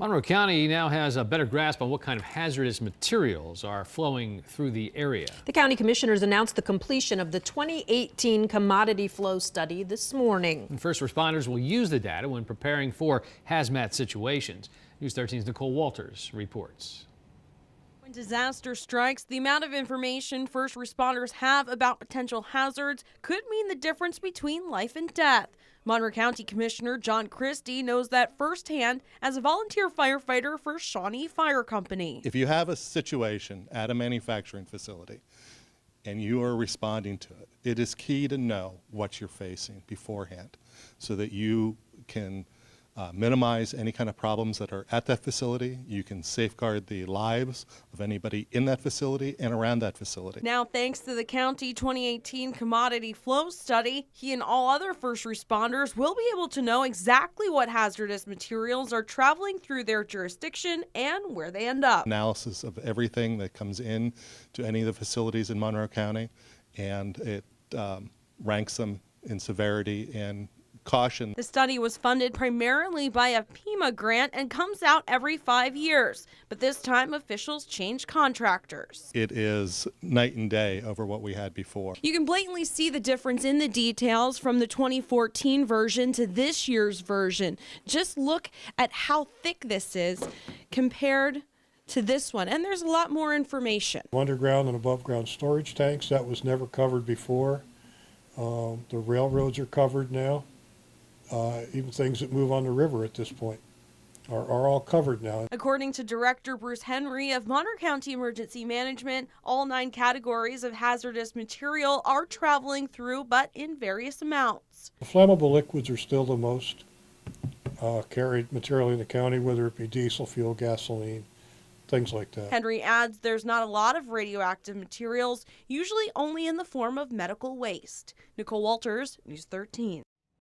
Monroe County now has a better grasp on what kind of hazardous materials are flowing through the area. The county commissioners announced the completion of the 2018 commodity flow study this morning. And first responders will use the data when preparing for hazmat situations. News 13's Nicole Walters reports. When disaster strikes, the amount of information first responders have about potential hazards could mean the difference between life and death. Monroe County Commissioner John Christie knows that firsthand as a volunteer firefighter for Shawnee Fire Company. If you have a situation at a manufacturing facility and you are responding to it, it is key to know what you're facing beforehand so that you can minimize any kind of problems that are at that facility. You can safeguard the lives of anybody in that facility and around that facility. Now, thanks to the county 2018 commodity flow study, he and all other first responders will be able to know exactly what hazardous materials are traveling through their jurisdiction and where they end up. Analysis of everything that comes in to any of the facilities in Monroe County, and it ranks them in severity and caution. The study was funded primarily by a PEMA grant and comes out every 5 years. But this time, officials changed contractors. It is night and day over what we had before. You can blatantly see the difference in the details from the 2014 version to this year's version. Just look at how thick this is compared to this one, and there's a lot more information. Underground and above ground storage tanks, that was never covered before. The railroads are covered now. Even things that move on the river at this point are all covered now. According to Director Bruce Henry of Monroe County Emergency Management, all 9 categories of hazardous material are traveling through, but in various amounts. Flammable liquids are still the most carried material in the county, whether it be diesel fuel, gasoline, things like that. Henry adds there's not a lot of radioactive materials, usually only in the form of medical waste. Nicole Walters, News 13.